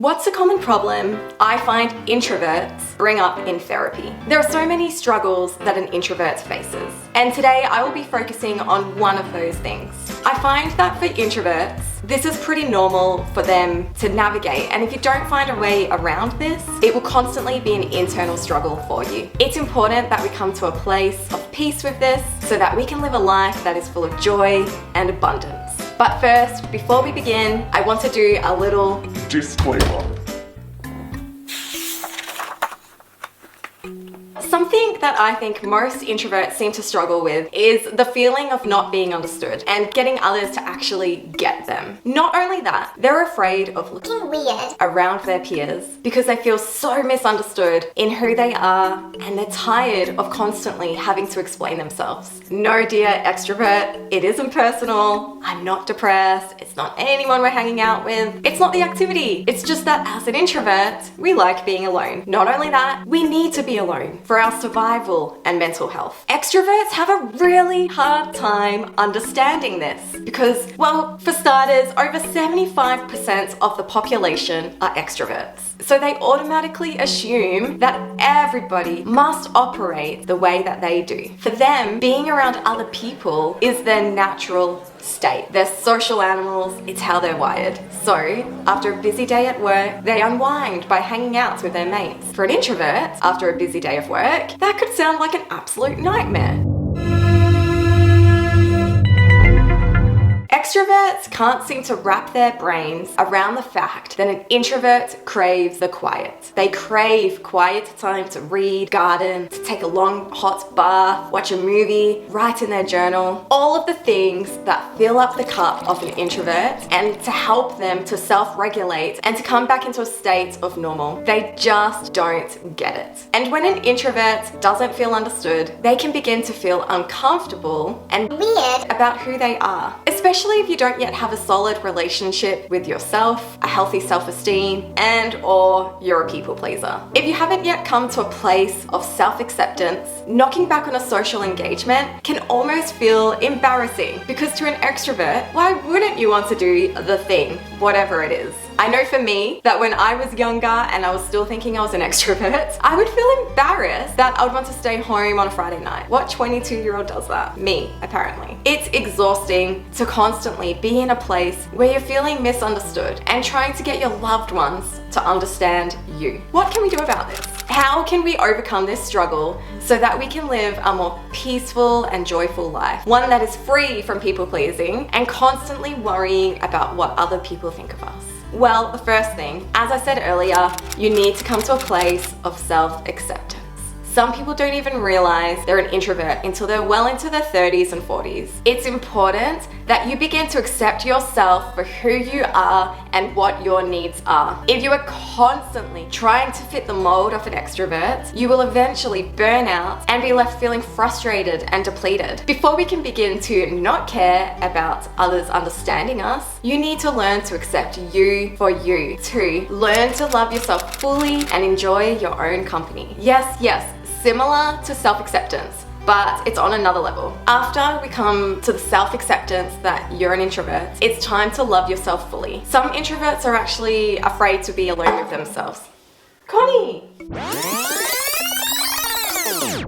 What's a common problem I find introverts bring up in therapy? There are so many struggles that an introvert faces, and today I will be focusing on one of those things. I find that for introverts, this is pretty normal for them to navigate, and if you don't find a way around this, it will constantly be an internal struggle for you. It's important that we come to a place of peace with this so that we can live a life that is full of joy and abundance. But first, before we begin, I want to do a little disclaimer. Something that I think most introverts seem to struggle with is the feeling of not being understood and getting others to actually get them. Not only that, they're afraid of looking weird around their peers because they feel so misunderstood in who they are, and they're tired of constantly having to explain themselves. No, dear extrovert, it isn't personal. I'm not depressed. It's not anyone we're hanging out with. It's not the activity. It's just that as an introvert, we like being alone. Not only that, we need to be alone for our survival and mental health. Extroverts have a really hard time understanding this because, well, for starters, over 75% of the population are extroverts. So they automatically assume that everybody must operate the way that they do. For them, being around other people is their natural state. They're social animals, it's how they're wired. So, after a busy day at work, they unwind by hanging out with their mates. For an introvert, after a busy day of work, that could sound like an absolute nightmare. Extroverts can't seem to wrap their brains around the fact that an introvert craves the quiet. They crave quiet time to read, garden, to take a long hot bath, watch a movie, write in their journal. All of the things that fill up the cup of an introvert and to help them to self-regulate and to come back into a state of normal. They just don't get it. And when an introvert doesn't feel understood, they can begin to feel uncomfortable and weird about who they are, especially if you don't yet have a solid relationship with yourself, a healthy self-esteem, and/or you're a people pleaser. If you haven't yet come to a place of self-acceptance, knocking back on a social engagement can almost feel embarrassing because to an extrovert, why wouldn't you want to do the thing, whatever it is? I know for me that when I was younger and I was still thinking I was an extrovert, I would feel embarrassed that I would want to stay home on a Friday night. What 22-year-old does that? Me, apparently. It's exhausting to constantly be in a place where you're feeling misunderstood and trying to get your loved ones to understand you. What can we do about this? How can we overcome this struggle so that we can live a more peaceful and joyful life? One that is free from people pleasing and constantly worrying about what other people think of us. Well, the first thing, as I said earlier, you need to come to a place of self-acceptance. Some people don't even realize they're an introvert until they're well into their 30s and 40s. It's important that you begin to accept yourself for who you are and what your needs are. If you are constantly trying to fit the mold of an extrovert, you will eventually burn out and be left feeling frustrated and depleted. Before we can begin to not care about others understanding us, you need to learn to accept you for you. 2, learn to love yourself fully and enjoy your own company. Yes, similar to self-acceptance, but it's on another level. After we come to the self-acceptance that you're an introvert, it's time to love yourself fully. Some introverts are actually afraid to be alone with themselves. Connie!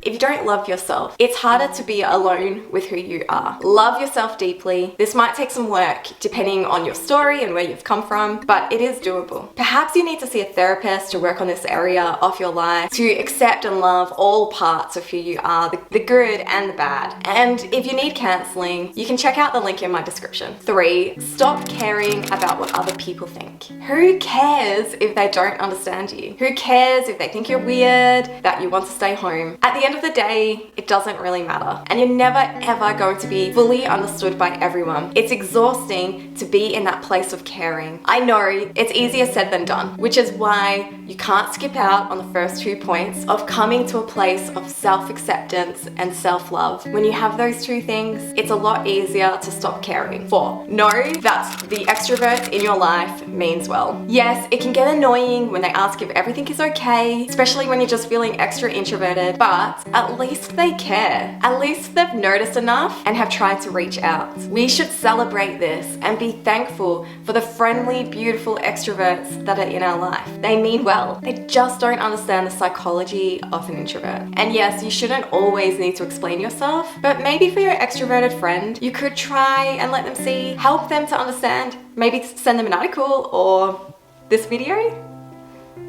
If you don't love yourself, it's harder to be alone with who you are. Love yourself deeply. This might take some work depending on your story and where you've come from, but it is doable. Perhaps you need to see a therapist to work on this area of your life, to accept and love all parts of who you are, the good and the bad. And if you need counselling, you can check out the link in my description. 3, stop caring about what other people think. Who cares if they don't understand you? Who cares if they think you're weird, that you want to stay home? At the end of the day, it doesn't really matter. And you're never ever going to be fully understood by everyone. It's exhausting to be in that place of caring. I know it's easier said than done, which is why you can't skip out on the first 2 points of coming to a place of self-acceptance and self-love. When you have those 2 things, it's a lot easier to stop caring. 4, know that the extrovert in your life means well. Yes, it can get annoying when they ask if everything is okay, especially when you're just feeling extra introverted, but at least they care. At least they've noticed enough and have tried to reach out. We should celebrate this and be thankful for the friendly, beautiful extroverts that are in our life. They mean well. They just don't understand the psychology of an introvert. And yes, you shouldn't always need to explain yourself, but maybe for your extroverted friend, you could try and let them see, help them to understand, maybe send them an article or this video.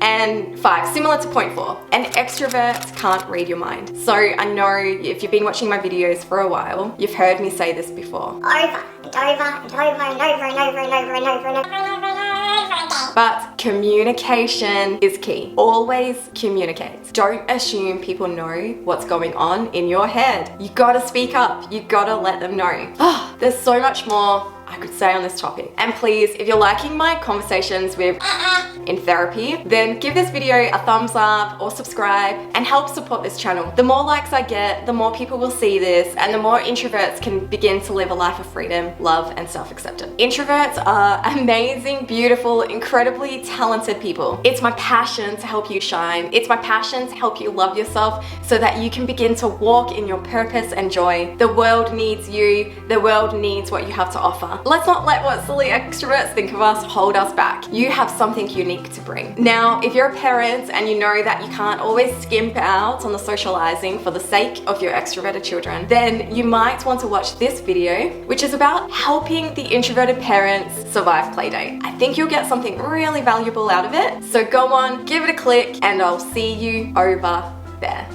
And 5, similar to point 4, an extrovert can't read your mind. So I know if you've been watching my videos for a while, you've heard me say this before. Over and over and over and over and over and over and over and over and over. But communication is key. Always communicate. Don't assume people know what's going on in your head. You gotta speak up. You gotta let them know. There's so much more I could say on this topic. And please, if you're liking my conversations with in therapy, then give this video a thumbs up or subscribe and help support this channel. The more likes I get, the more people will see this and the more introverts can begin to live a life of freedom, love, and self-acceptance. Introverts are amazing, beautiful, incredibly talented people. It's my passion to help you shine. It's my passion to help you love yourself so that you can begin to walk in your purpose and joy. The world needs you. The world needs what you have to offer. Let's not let what silly extroverts think of us hold us back. You have something unique to bring. Now, if you're a parent and you know that you can't always skimp out on the socializing for the sake of your extroverted children, then you might want to watch this video, which is about helping the introverted parents survive Playdate. I think you'll get something really valuable out of it. So go on, give it a click, and I'll see you over there.